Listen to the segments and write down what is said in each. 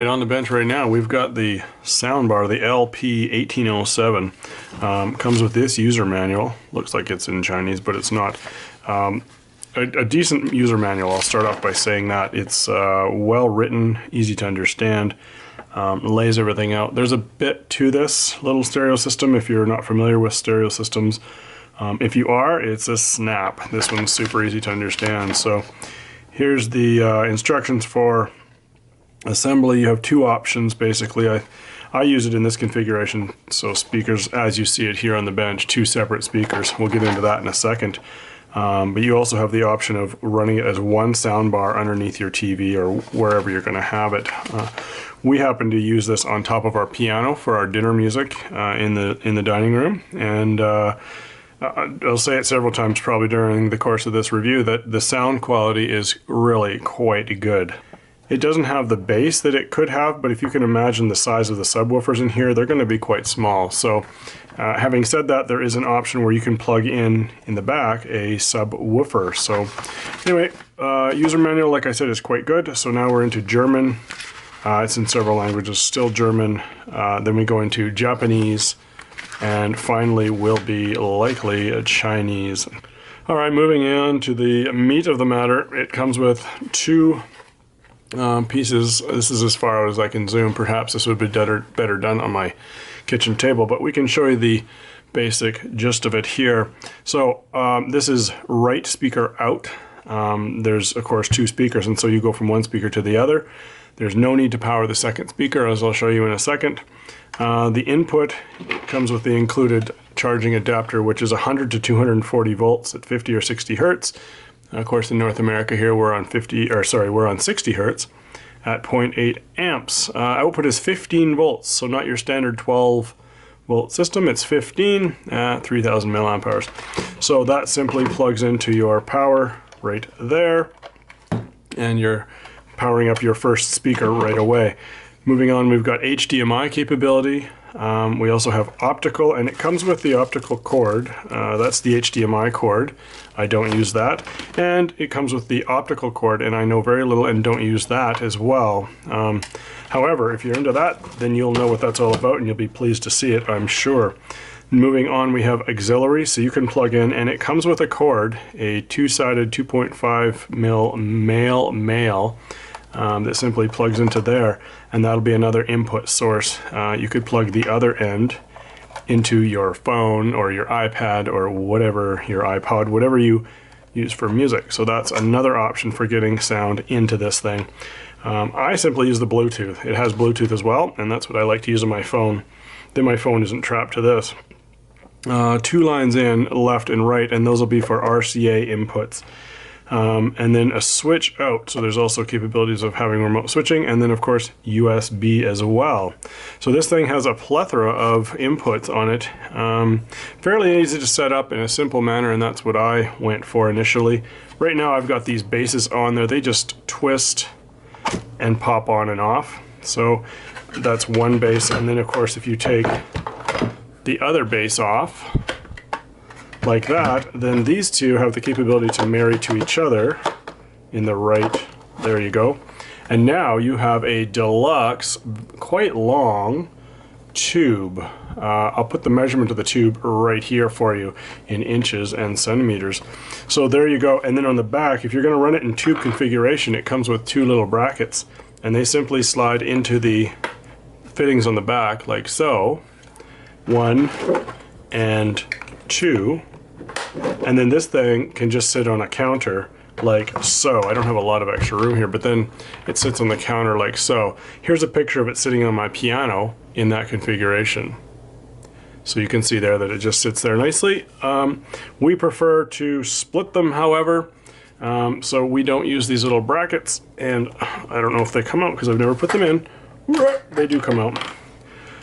On the bench right now, we've got the soundbar, the LP1807. Comes with this user manual. Looks like it's in Chinese, but it's not. A decent user manual, I'll start off by saying that. It's well written, easy to understand, lays everything out. There's a bit to this little stereo system if you're not familiar with stereo systems. If you are, it's a snap. This one's super easy to understand. So here's the instructions for assembly. You have two options basically. I use it in this configuration, so speakers as you see it here on the bench, two separate speakers. We'll get into that in a second. But you also have the option of running it as one soundbar underneath your TV or wherever you're going to have it. We happen to use this on top of our piano for our dinner music in the dining room, and I'll say it several times probably during the course of this review that the sound quality is really quite good. It doesn't have the bass that it could have, but if you can imagine the size of the subwoofers in here, they're going to be quite small. So having said that, there is an option where you can plug in the back a subwoofer. So anyway, user manual, like I said, is quite good. So now we're into German. It's in several languages, still German. Then we go into Japanese, and finally will be likely Chinese. All right, moving on to the meat of the matter. It comes with two pieces. This is as far as I can zoom. Perhaps this would be better done on my kitchen table, but we can show you the basic gist of it here. So this is right speaker out. There's of course two speakers, and so you go from one speaker to the other. There's no need to power the second speaker, as I'll show you in a second. The input comes with the included charging adapter, which is 100 to 240 volts at 50 or 60 hertz. Of course, in North America here, we're on 60 hertz at 0.8 amps. Output is 15 volts, so not your standard 12 volt system. It's 15 at 3000 milliamp hours. So that simply plugs into your power right there, and you're powering up your first speaker right away. Moving on, we've got HDMI capability. We also have optical, and it comes with the optical cord. That's the HDMI cord. I don't use that. And it comes with the optical cord, and I know very little and don't use that as well. However, if you're into that, then you'll know what that's all about, and you'll be pleased to see it, I'm sure. Moving on, we have auxiliary, so you can plug in, and it comes with a cord, a two-sided 2.5 mil male that simply plugs into there, and that'll be another input source. You could plug the other end into your phone or your iPad or whatever, your iPod, whatever you use for music. So that's another option for getting sound into this thing. I simply use the Bluetooth. It has Bluetooth as well, and that's what I like to use on my phone. Then my phone isn't trapped to this. Two lines in, left and right, and those will be for RCA inputs. And then a switch out, so there's also capabilities of having remote switching, and then of course USB as well. So this thing has a plethora of inputs on it. Fairly easy to set up in a simple manner, and that's what I went for initially. Right now I've got these bases on there. They just twist and pop on and off. So that's one base, and then of course if you take the other base off like that, then these two have the capability to marry to each other in the right. There you go. And now you have a deluxe, quite long tube. I'll put the measurement of the tube right here for you in inches and centimeters. So there you go. And then on the back, if you're going to run it in tube configuration, it comes with two little brackets, and they simply slide into the fittings on the back like so. One and two. And then this thing can just sit on a counter like so. I don't have a lot of extra room here, but then it sits on the counter like so. Here's a picture of it sitting on my piano in that configuration. So you can see there that it just sits there nicely. We prefer to split them, however, so we don't use these little brackets, and I don't know if they come out because I've never put them in. They do come out.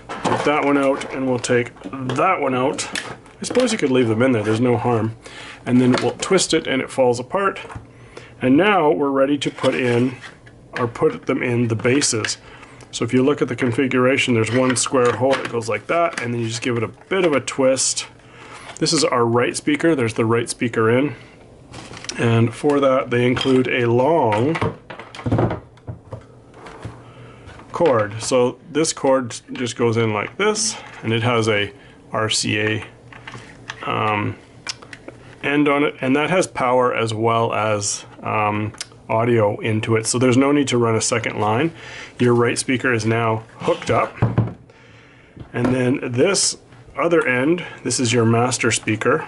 Take that one out, and we'll take that one out. I suppose you could leave them in there, there's no harm. And then we'll twist it and it falls apart. And now we're ready to put them in the bases. So if you look at the configuration, there's one square hole that goes like that, and then you just give it a bit of a twist. This is our right speaker, there's the right speaker in. And for that they include a long cord. So this cord just goes in like this, and it has a RCA end on it, and that has power as well as audio into it. So there's no need to run a second line. Your right speaker is now hooked up. And then this other end, this is your master speaker,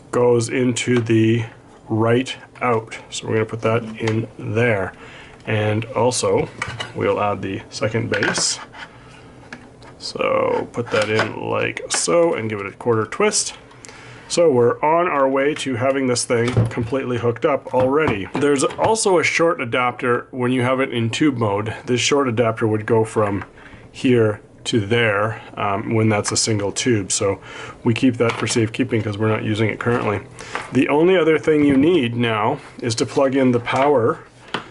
goes into the right out. So we're going to put that in there. And also, we'll add the second bass. So put that in like so and give it a quarter twist. So we're on our way to having this thing completely hooked up already. There's also a short adapter when you have it in tube mode. This short adapter would go from here to there when that's a single tube. So we keep that for safekeeping because we're not using it currently. The only other thing you need now is to plug in the power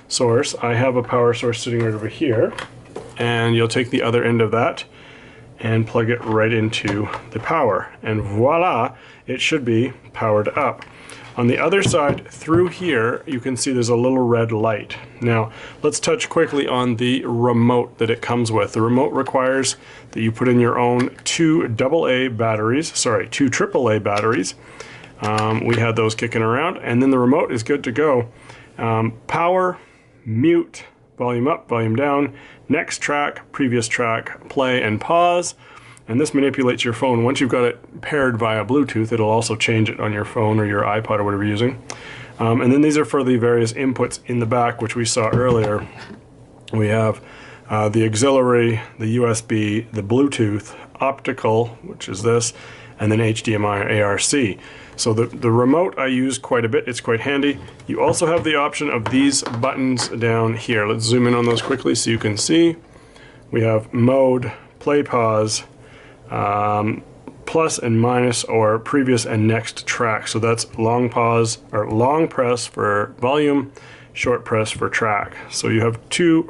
source. I have a power source sitting right over here, and you'll take the other end of that and plug it right into the power, and voila, it should be powered up. On the other side through here, you can see there's a little red light. Now let's touch quickly on the remote that it comes with. The remote requires that you put in your own two AAA batteries, sorry, two AAA batteries. We had those kicking around, and then the remote is good to go. Power, mute, volume up, volume down, next track, previous track, play and pause. And this manipulates your phone. Once you've got it paired via Bluetooth, it'll also change it on your phone or your iPod or whatever you're using. And then these are for the various inputs in the back, which we saw earlier. We have the auxiliary, the USB, the Bluetooth, optical, which is this, and then HDMI or ARC. So the remote I use quite a bit. It's quite handy. You also have the option of these buttons down here. Let's zoom in on those quickly so you can see. We have mode, play, pause, plus and minus, or previous and next track. So that's long pause or long press for volume, short press for track. So you have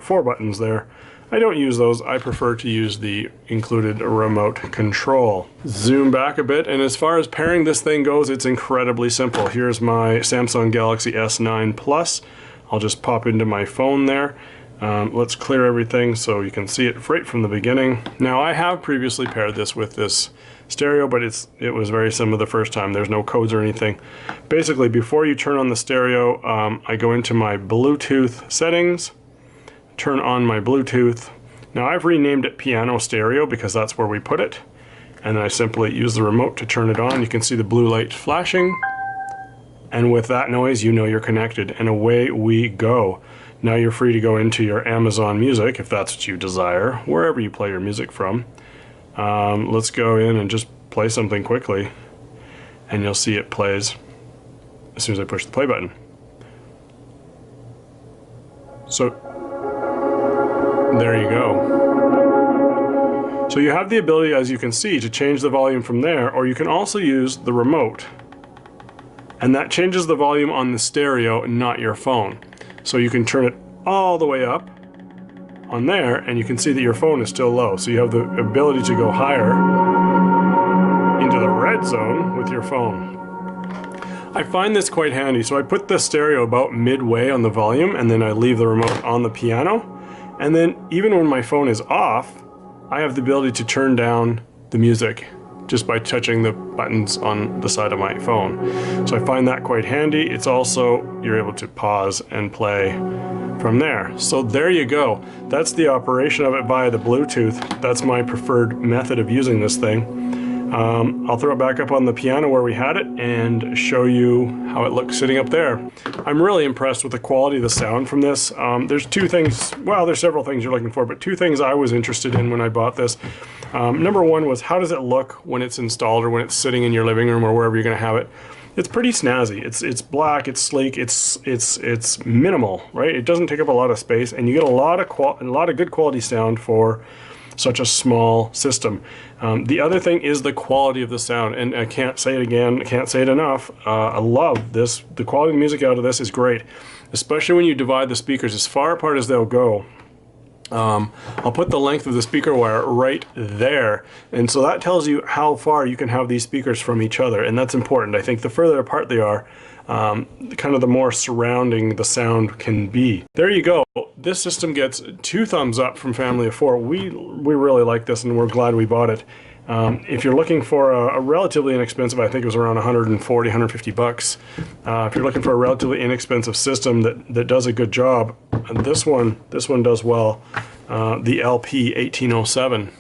four buttons there. I don't use those. I prefer to use the included remote control. Zoom back a bit, and as far as pairing this thing goes, it's incredibly simple. Here's my Samsung Galaxy S9 Plus. I'll just pop into my phone there. Let's clear everything so you can see it right from the beginning. Now I have previously paired this with this stereo, but it was very similar the first time. There's no codes or anything. Basically, before you turn on the stereo, I go into my Bluetooth settings, turn on my Bluetooth. Now I've renamed it piano stereo because that's where we put it. And then I simply use the remote to turn it on. You can see the blue light flashing. And with that noise, you know you're connected, and away we go. Now you're free to go into your Amazon Music, if that's what you desire, wherever you play your music from. Let's go in and just play something quickly, and you'll see it plays as soon as I push the play button. So there you go. So you have the ability, as you can see, to change the volume from there, or you can also use the remote. And that changes the volume on the stereo, not your phone. So you can turn it all the way up on there, and you can see that your phone is still low. So you have the ability to go higher into the red zone with your phone. I find this quite handy. So I put the stereo about midway on the volume, and then I leave the remote on the piano. And then even when my phone is off, I have the ability to turn down the music just by touching the buttons on the side of my phone. So I find that quite handy. It's also, you're able to pause and play from there. So there you go. That's the operation of it via the Bluetooth. That's my preferred method of using this thing. I'll throw it back up on the piano where we had it and show you how it looks sitting up there. I'm really impressed with the quality of the sound from this. There's two things, well, there's several things you're looking for, but two things I was interested in when I bought this. Number one was, how does it look when it's installed or when it's sitting in your living room or wherever you're going to have it? It's pretty snazzy. It's black, it's sleek, it's minimal, right? It doesn't take up a lot of space, and you get a lot of good quality sound for such a small system. The other thing is the quality of the sound, and I can't say it again, I can't say it enough. I love this. The quality of the music out of this is great, especially when you divide the speakers as far apart as they'll go. I'll put the length of the speaker wire right there, and so that tells you how far you can have these speakers from each other, and that's important. I think the further apart they are, kind of the more surrounding the sound can be. There you go. This system gets 2 thumbs up from family of 4. We really like this, and we're glad we bought it. If you're looking for a relatively inexpensive, I think it was around 140, 150 bucks. If you're looking for a relatively inexpensive system that does a good job, this one does well. The LP 1807.